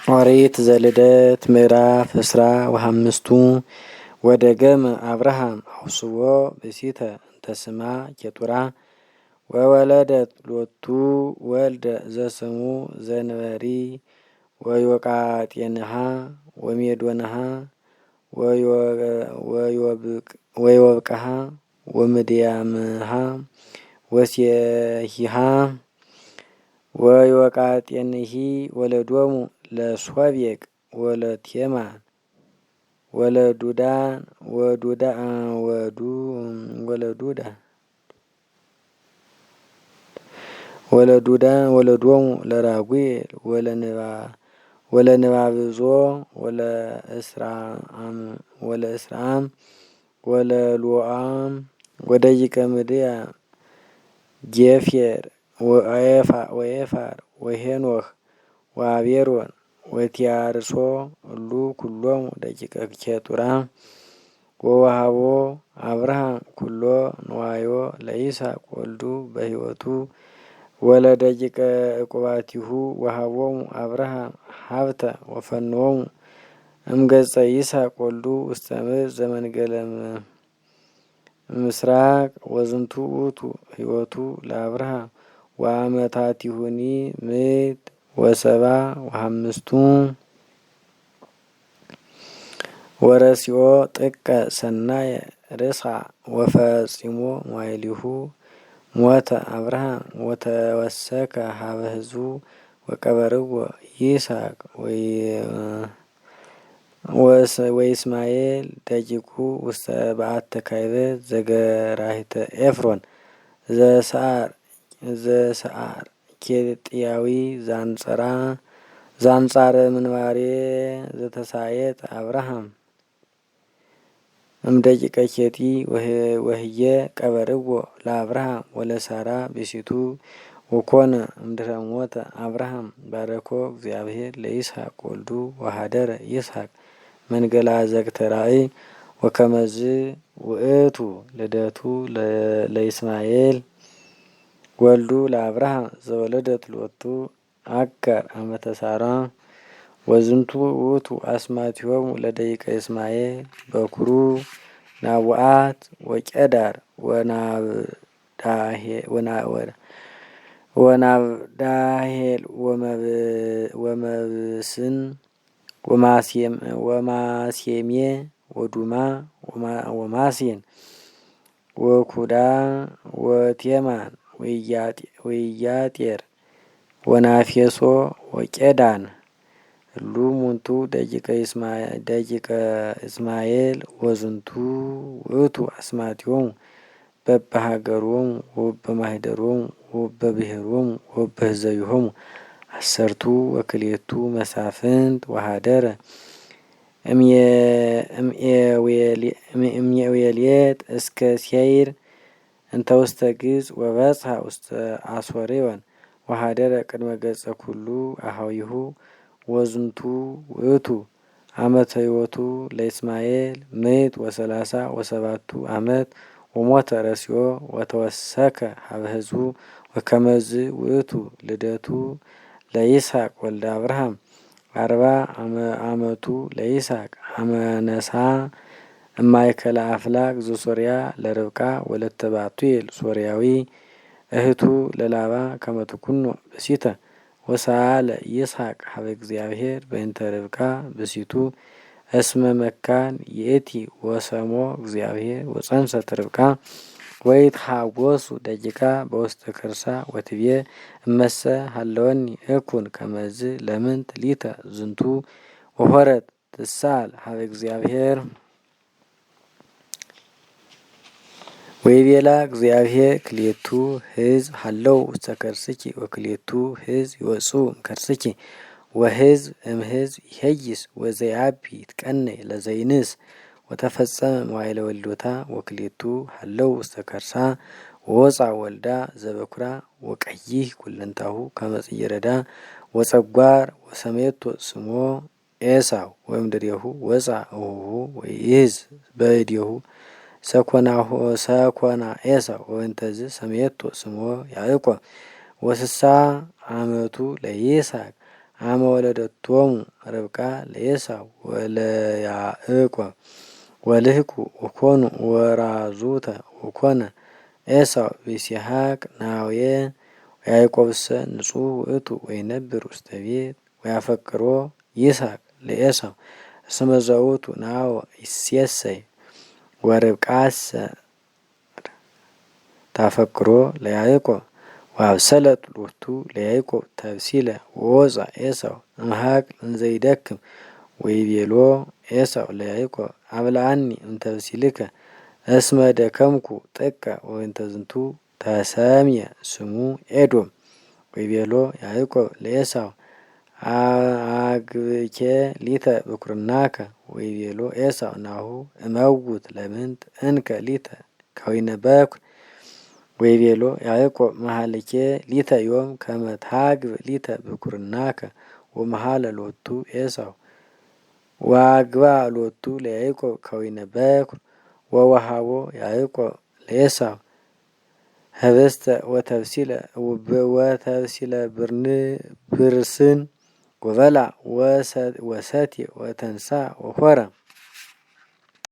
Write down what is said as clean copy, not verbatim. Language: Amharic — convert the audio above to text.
ኦሪት ዘልደት ምዕራፍ እስራ ወሐምስቱ ወደገመ አብርሃም አውስቦ ብእሲተ እንተስማ ኬጡራ ወወለደት ሎቱ ወልደ ዘስሙ ዘንበሪ ወዮቃጤንሃ ወሜዶንሃ ወዮብቅሃ ወምድያምሃ ወሴሂሃ ወዮቃጤንሂ ወለዶሙ ለሶቤቅ ወለቴማን ወለዱዳን ወለዶሙ ለራጉኤል ወለንባብዞ ወለእስራም ወለሎአም ወደቂቀ ምድያም ጌፌር ወኤፋር ወሄኖህ ወአቤሮን ወቲያርሶ ሁሉ ኩሎሙ ደቂቀ ኬጡራ ወወሃቦ አብርሃም ኩሎ ንዋዮ ለይስሐቅ ወልዱ በሕይወቱ ወለደቂቀ ዕቁባቲሁ ወሃቦሙ አብርሃም ሀብተ ወፈኖሙ እምገጸ ይስሐቅ ወልዱ ውስተ ምድር ዘመንገለ ምስራቅ ወዝንቱ ውእቱ ሕይወቱ ለአብርሃም ወአመታቲሁኒ ምድ ወሰባ ወሐምስቱ ወረሲኦ ጥቀ ሰናየ ርእሳ ወፈጺሞ ሞይሊሁ ሞተ አብርሃም ወተወሰከ ሀበ ሕዝቡ ወቀበርዎ ይስሐቅ ወይስማኤል ደቂቁ ውስተ በአተ ካይበት ዘገራሂተ ኤፍሮን ዘሰዓር ኬጥያዊ ዛንጻረ ምንባሬ ዘተሳየጥ አብርሃም እምደቂቀ ኬጢ ወህየ ቀበርዎ ለአብርሃም ወለሳራ ብእሲቱ ወኮነ እምድኅረ ሞተ አብርሃም ባረኮ እግዚአብሔር ለይስሐቅ ወልዱ ወሀደረ ይስሐቅ መንገላ ዘግተ ራእይ ወከመዝ ውእቱ ልደቱ ለይስማኤል ወልዱ ለአብርሃም ዘወለደት ሎቱ አጋር አመተ ሳራ ወዝንቱ ውእቱ አስማቲሆሙ ለደቂቀ እስማኤል በኩሩ ናቡአት ወቄዳር ወናብዳሄል ወመብስን ወማሴሜ ወዱማ ወማሴን ወኩዳ ወቴማን ወኢያጤር ወናፌሶ ወቄዳን እሉ ሙንቱ ደቂቀ እስማኤል ወዝንቱ ውእቱ አስማቲሆሙ በበሀገሮሙ ወበማኅደሮሙ ወበብሔሮሙ ወበህዘቢሆሙ አሰርቱ ወክልኤቱ መሳፍንት ወሀደረ እምኤዌልየጥ እስከ ሴይር እንተ ውስተ ግብጽ ወበጽሐ ውስተ አሶሬወን ወሀደረ ቅድመ ገጸ ኩሉ አኀዊሁ ወዝንቱ ውእቱ አመተ ሕይወቱ ለእስማኤል ምዕት ወሰላሳ ወሰባቱ አመት ወሞተ ረሲኦ ወተወሰከ ሀበ ሕዝቡ ወከመዝ ውእቱ ልደቱ ለይስሐቅ ወልደ አብርሃም 40 አመቱ ለይስሐቅ አመነሳ እማእከለ አፍላግ ዘሶርያ ለርብቃ ወለተ ባቱኤል ሶርያዊ እህቱ ለላባ ከመ ትኩኖ ብእሲተ ወሰአለ ይስሐቅ ሀበ እግዚአብሔር በእንተ ርብቃ ብእሲቱ እስመ መካን ይእቲ ወሰሞ እግዚአብሔር ወጸንሰት ርብቃ ወይትሐጐሱ ደቂቃ በውስተ ከርሳ ወትቤ እመሰ ሀለወኒ እኩን ከመዝ ለምንት ሊተ ዝንቱ ወሖረት ትሳል ሀበ እግዚአብሔር ወይቤላ እግዚአብሔር ክልኤቱ ሕዝብ ሀለው ውስተ ከርስኪ ወክልኤቱ ሕዝብ ይወጽኡ እምከርስኪ ወሕዝብ እምሕዝብ ይሄይስ ወዘይአቢ ይትቀነይ ለዘይንስ ወተፈጸመ መዋዕለ ወልዶታ ወክልኤቱ ሀለው ውስተ ከርሳ ወወፃ ወልዳ ዘበኩራ ወቀይህ ኩለንታሁ ከመ ጽጌረዳ ወጸጓር ወሰሜቶ ስሞ ኤሳው ወእምድሬሁ ወፃ እሁሁ ወይእዝ በእዴሁ ሰኮና ኤሳው ወእንተዝ ሰሜቶ ስሞ ያዕቆብ ወስሳ አመቱ ለይስሐቅ አመ ወለደቶሙ ርብቃ ለኤሳው ወለያዕቆብ ወልህቁ ወኮኑ ወራዙተ ወኮነ ኤሳው በይስሐቅ ናውየ ወያዕቆብሰ ንጹሕ ውእቱ ወይነብር ውስተ ቤት ወያፈቅሮ ይስሐቅ ለኤሳው እስመ ዘውቱ ናው ይሴሰይ ወርብቃሰ ታፈቅሮ ለያዕቆብ ወአብሰለት ሎቱ ለያዕቆብ ተብሲለ ወወፃ ኤሳው እምሃቅ እንዘይደክም ወይቤሎ ኤሳው ለያዕቆብ አብልዐኒ እምተብሲልከ እስመ ደከምኩ ጥቀ ወእንተ ዝንቱ ተሰምየ ስሙ ኤዶም። ወይቤሎ ያዕቆብ ለኤሳው አግብኬ ሊተ ብኩርናከ ወይቤሎ ኤሳው ናሁ እመውት ለምንት እንከ ሊተ ከዊነ በኩር። ወይቤሎ ያዕቆብ መሃልኬ ሊተ ዮም ከመ ታግብ ሊተ ብኩርናከ ወመሃለ ሎቱ ኤሳው ወአግባ ሎቱ ለያዕቆብ ከዊነ በኩር ወወሃቦ ያዕቆብ ለኤሳው ህብስተ ወተብሲለ ብርስን ወበላ ወሰትየ ወተንሳ ወሖረ